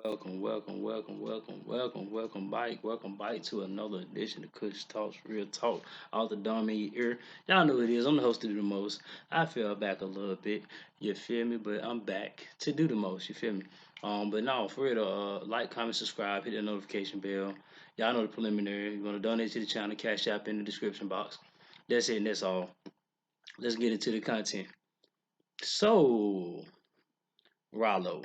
Welcome back to another edition of Kush Talks Real Talk. All the dumb in your ear. Y'all know who it is. I'm the host to do the most. I fell back a little bit, you feel me? But I'm back to do the most, you feel me? But no, for real, like, comment, subscribe, hit the notification bell. Y'all know the preliminary. You want to donate to the channel, Cash App in the description box. That's it, and that's all. Let's get into the content. So, Ralo,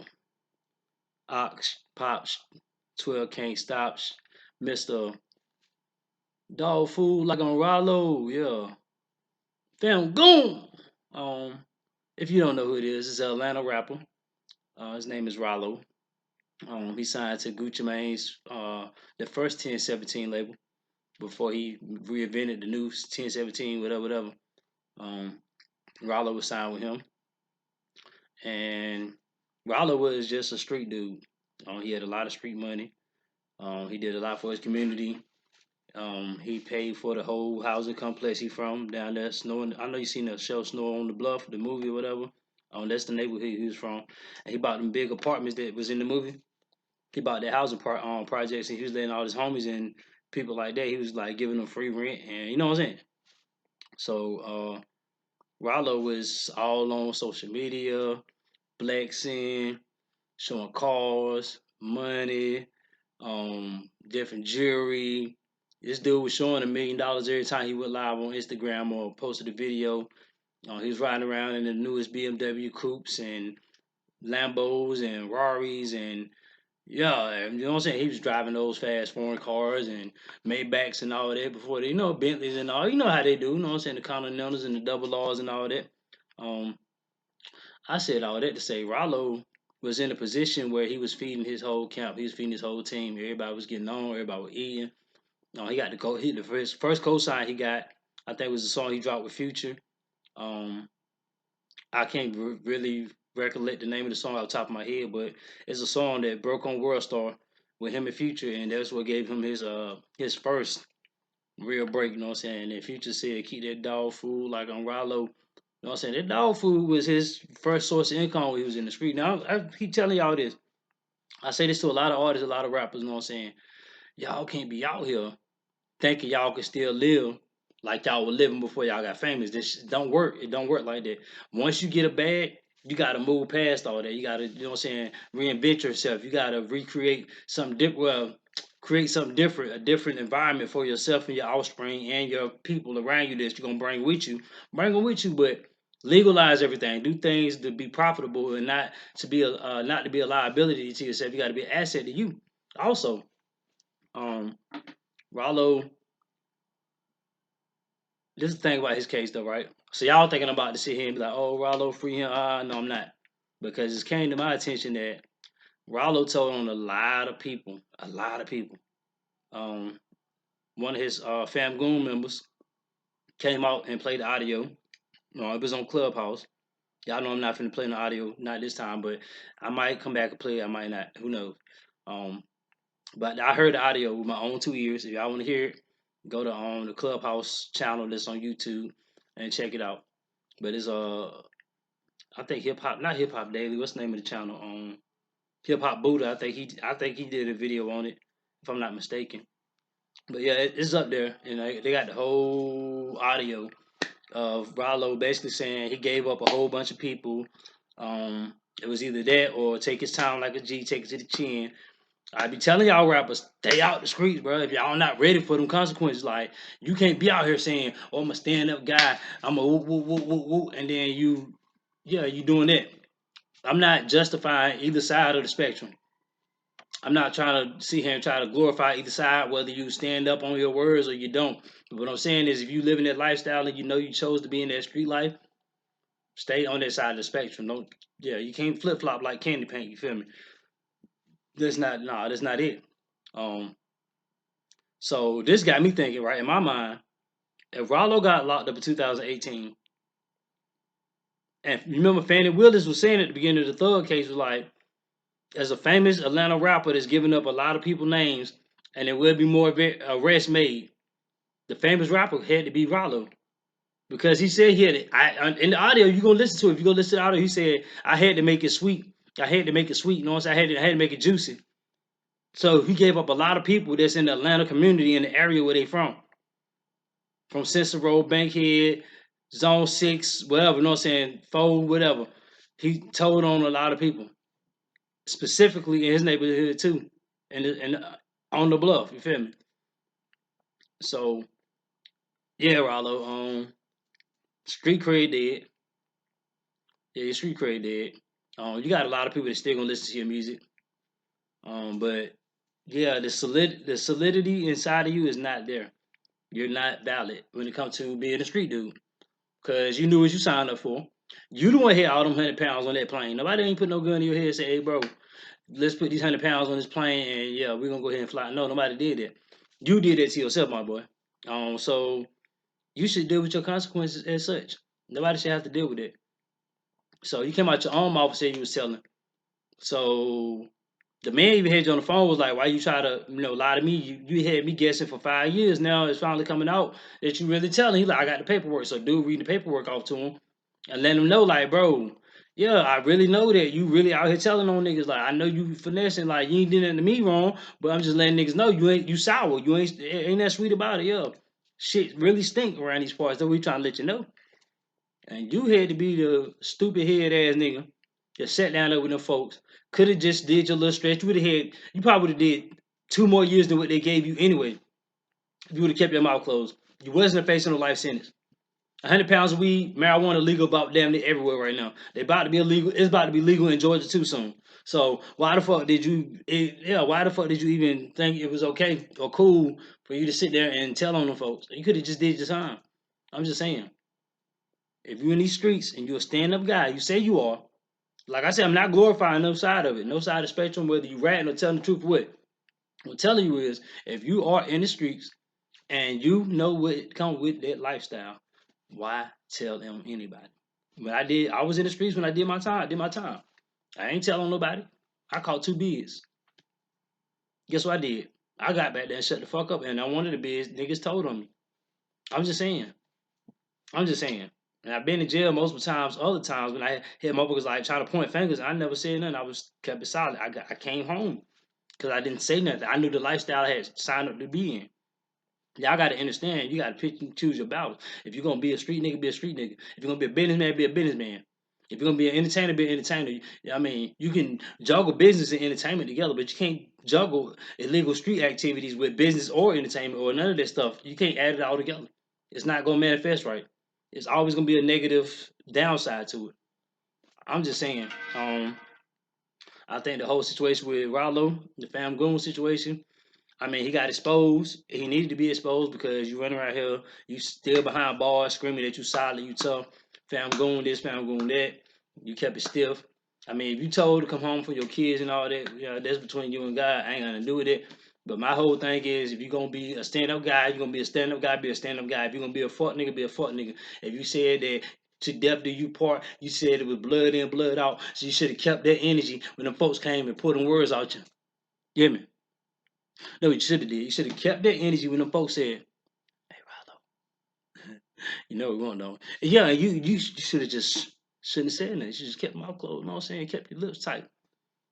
Ox, Pops, 12 can't stop, Mr. Dog food like on Ralo, yeah. Famgoon. Um, if you don't know who it is, it's an Atlanta rapper. His name is Ralo. He signed to Gucci Mane's the first 1017 label before he reinvented the new 1017, whatever. Um, Ralo was signed with him, and Ralo was just a street dude. He had a lot of street money. He did a lot for his community. He paid for the whole housing complex he from down there. Snow. I know you seen the show Snow on the Bluff, the movie or whatever. That's the neighborhood he was from. And he bought them big apartments that was in the movie. He bought that housing projects, and he was letting all his homies and people like that. He was like giving them free rent, and you know what I'm saying. So Rallo was all on social media, flexing, showing cars, money, different jewelry. This dude was showing $1 million every time he went live on Instagram or posted a video. He was riding around in the newest BMW coupes and Lambos and Raris and yeah, you know what I'm saying. He was driving those fast foreign cars and Maybachs and all that before they, Bentleys and all. You know how they do. You know what I'm saying, the Continentals and the double R's and all that. Um, I said all that to say Rollo was in a position where he was feeding his whole camp. He was feeding his whole team. Everybody was getting on. Everybody was eating. He got the first co-sign he got. I think it was the song he dropped with Future. Um, I can't really recollect the name of the song off the top of my head, but it's a song that broke on World Star with him and Future, and that's what gave him his first real break. You know what I'm saying? And Future said, "Keep that dog food like on Ralo." You know what I'm saying? That dog food was his first source of income when he was in the street. Now I keep telling y'all this. I say this to a lot of artists, a lot of rappers. You know what I'm saying? Y'all can't be out here thinking y'all can still live like y'all were living before y'all got famous. This don't work. It don't work like that. Once you get a bag, you gotta move past all that. You gotta, you know what I'm saying, reinvent yourself. You gotta recreate something different. Well, create something different, a different environment for yourself and your offspring and your people around you that you're gonna bring with you. Bring them with you, but legalize everything. Do things to be profitable and not to be a liability to yourself. You got to be an asset to you. Also, um, Rollo, this is the thing about his case, though, right? So y'all thinking about to sit here and be like, "Oh, Rollo, free him." No, I'm not, because it came to my attention that Rollo told on a lot of people. Um, One of his Famgoon members came out and played the audio. It was on Clubhouse. Y'all know I'm not finna play the audio, not this time, but I might come back and play it. I might not. Who knows? Um, but I heard the audio with my own 2 ears. If y'all want to hear it, go to the Clubhouse channel that's on YouTube and check it out. But it's I think hip hop, not hip hop daily. What's the name of the channel? Hip hop Buddha. I think he did a video on it, if I'm not mistaken. But yeah, it's up there, and they got the whole audio of Rallo basically saying he gave up a whole bunch of people. It was either that or take his time like a G, take it to the chin. I be telling y'all rappers, stay out the streets, bro. If y'all not ready for them consequences, like you can't be out here saying, "Oh, I'm a stand up guy. I'm a woo woo woo woo woo," and then you doing that. I'm not justifying either side of the spectrum. I'm not trying to sit here and try to glorify either side, whether you stand up on your words or you don't. But what I'm saying is, if you live in that lifestyle and you know you chose to be in that street life, stay on that side of the spectrum. Don't, yeah, you can't flip flop like candy paint. You feel me? That's not it. Um, so this got me thinking, right in my mind, if Rollo got locked up in 2018, and remember Fannie Willis was saying at the beginning of the Thug case was like, as a famous Atlanta rapper that's giving up a lot of people names, and there will be more arrests made. The famous rapper had to be Rollo because he said he had it. In the audio you gonna listen to it. If you go listen to the audio, he said I had to make it sweet I had to make it sweet, you know what I'm saying? I had to make it juicy. So he gave up a lot of people that's in the Atlanta community in the area where they from Cicero, Bankhead, Zone 6, whatever, you know what I'm saying? Fold, whatever. He told on a lot of people, specifically in his neighborhood too, and on the bluff, you feel me? So yeah, Rallo, street cred dead. Yeah, your street cred dead. You got a lot of people that still gonna listen to your music. But yeah, the solidity inside of you is not there. You're not valid when it comes to being a street dude. Cause you knew what you signed up for. You don't want to hit all them 100 pounds on that plane. Nobody ain't put no gun in your head and say, hey bro, let's put these 100 pounds on this plane and yeah, we're gonna go ahead and fly. No, nobody did that. You did that to yourself, my boy. So you should deal with your consequences as such. Nobody should have to deal with it. So you came out your own mouth and said you was telling. So the man even had you on the phone was like, "Why you try to, lie to me? You had me guessing for 5 years. Now it's finally coming out that you really telling." He like, "I got the paperwork." So dude, reading the paperwork off to him and let him know, like, bro, yeah, I really know that you really out here telling on niggas. Like, I know you finessing, like you ain't doing nothing to me wrong, but I'm just letting niggas know you sour. You ain't that sweet about it, yeah. Shit really stink around these parts. That we trying to let you know. And you had to be the stupid head ass nigga that sat down there with them folks. Could have just did your little stretch. You would have had, you probably would have did 2 more years than what they gave you anyway. If you would have kept your mouth closed. You wasn't facing a life sentence. 100 pounds of weed, marijuana legal about damn near everywhere right now. They about to be illegal. It's about to be legal in Georgia too soon. So why the fuck did you? Why the fuck did you even think it was okay or cool for you to sit there and tell on them folks? You could have just did your time. I'm just saying. If you're in these streets and you're a stand-up guy, you say you are. Like I said, I'm not glorifying no side of it, no side of the spectrum, whether you ratting or telling the truth or what. What I'm telling you is, if you are in the streets and you know what comes with that lifestyle, why tell them anybody? I was in the streets when I did my time. I did my time. I ain't telling nobody. I caught two bids. Guess what I did? I got back there and shut the fuck up, and I one of the bids niggas told on me. I'm just saying. I'm just saying. And I've been in jail multiple times, other times when I hit motherfuckers like trying to point fingers. I never said nothing. I was kept it solid. I came home because I didn't say nothing. I knew the lifestyle I had signed up to be in. Y'all got to understand. You got to pick and choose your battles. If you're gonna be a street nigga, be a street nigga. If you're gonna be a businessman, be a businessman. If you're gonna be an entertainer, be an entertainer. I mean, you can juggle business and entertainment together, but you can't juggle illegal street activities with business or entertainment or none of that stuff. You can't add it all together. It's not gonna manifest right. It's always gonna be a negative downside to it. I'm just saying. I think the whole situation with Ralo, the Famgoon situation, I mean, he got exposed. He needed to be exposed because you run around here, you still behind bars, screaming that you solid, you tough. Fam goon this, fam goon that. You kept it stiff. I mean, if you told to come home for your kids and all that, that's between you and God. I ain't gonna do with it. But my whole thing is, if you're gonna be a stand-up guy, you're gonna be a stand-up guy. Be a stand-up guy. If you're gonna be a fuck nigga, be a fuck nigga. If you said that to death do you part, you said it was blood in, blood out. So you should have kept that energy when the folks came and put them words out you. You hear me? No, you should have did. You should have kept that energy when the folks said, "Hey, Rallo, you know we're going though." Yeah, you should have just shouldn't have said that. You should just kept my mouth closed. You know what I'm saying? Kept your lips tight.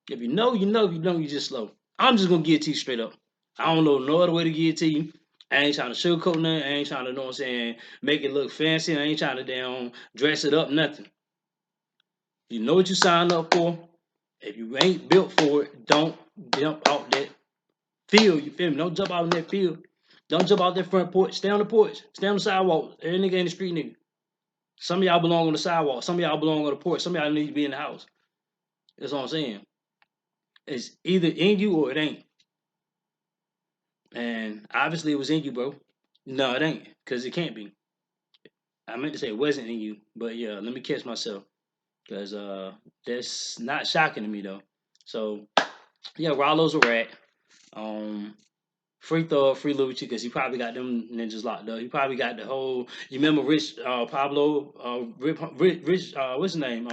If you know, you know. If you don't, you just slow. I'm just gonna give it to you straight up. I don't know no other way to give it to you. I ain't trying to sugarcoat nothing. I ain't trying to know what I'm saying. Make it look fancy. I ain't trying to down dress it up. Nothing. You know what you signed up for. If you ain't built for it, don't jump out that field. You feel me? Don't jump out in that field. Don't jump out that front porch. Stay on the porch. Stay on the sidewalk. Every nigga ain't the street nigga. Some of y'all belong on the sidewalk. Some of y'all belong on the porch. Some of y'all need to be in the house. That's what I'm saying. It's either in you or it ain't. And obviously it was in you, bro. No, it ain't. Because it can't be. I meant to say it wasn't in you. But yeah, let me catch myself. Because that's not shocking to me though. So yeah, Rallo's a rat. Um Free throw, free Lucci, because he probably got them ninjas locked up. He probably got the whole. You remember Rich Pablo, Rich, what's his name?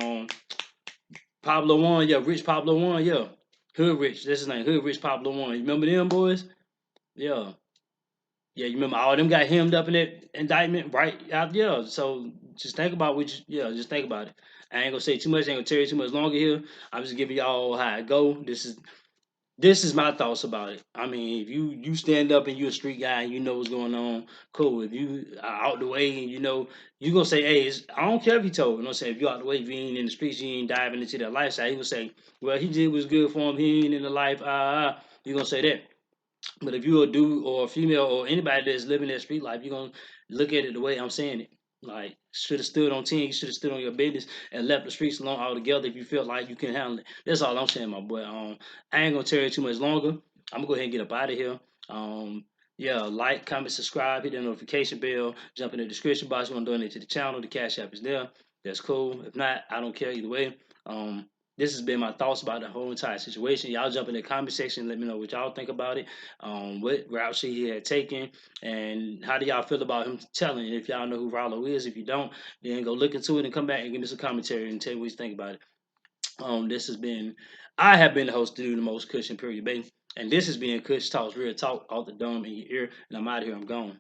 Pablo One, yeah, Rich Pablo One, yeah, Hood Rich, that's his name, Hood Rich Pablo One. You remember them boys? Yeah, yeah. You remember all them got hemmed up in that indictment, right? Out, yeah. So just think about which, yeah, just think about it. I ain't gonna say too much. I ain't gonna tell you too much longer here. I'm just giving y'all how it go. This is my thoughts about it. I mean, if you stand up and you're a street guy and you know what's going on, cool. If you are out the way and you gonna say, hey, I don't care if he told. You know what I'm saying? If you out the way, if you ain't in the streets, you ain't diving into that lifestyle. He gonna say, well, he did what's good for him. He ain't in the life. You gonna say that. But if you're a dude or a female or anybody that's living that street life, you're gonna look at it the way I'm saying it. Like should have stood on 10, you should have stood on your business and left the streets alone altogether if you felt like you can handle it. That's all I'm saying, my boy. I ain't gonna tell you too much longer. I'm gonna go ahead and get up out of here. Yeah, like, comment, subscribe, hit the notification bell, jump in the description box. You want to donate to the channel, the Cash App is there. That's cool. If not, I don't care either way. Um, this has been my thoughts about the whole entire situation. Y'all jump in the comment section and let me know what y'all think about it. What route he had taken, and how do y'all feel about him telling? If y'all know who Ralo is, if you don't, then go look into it and come back and give me some commentary and tell me what you think about it. This has been, I have been the host to do the most Cushion Period Bay, and this has been Cush Talks Real Talk, all the dumb in your ear, and I'm out of here. I'm gone.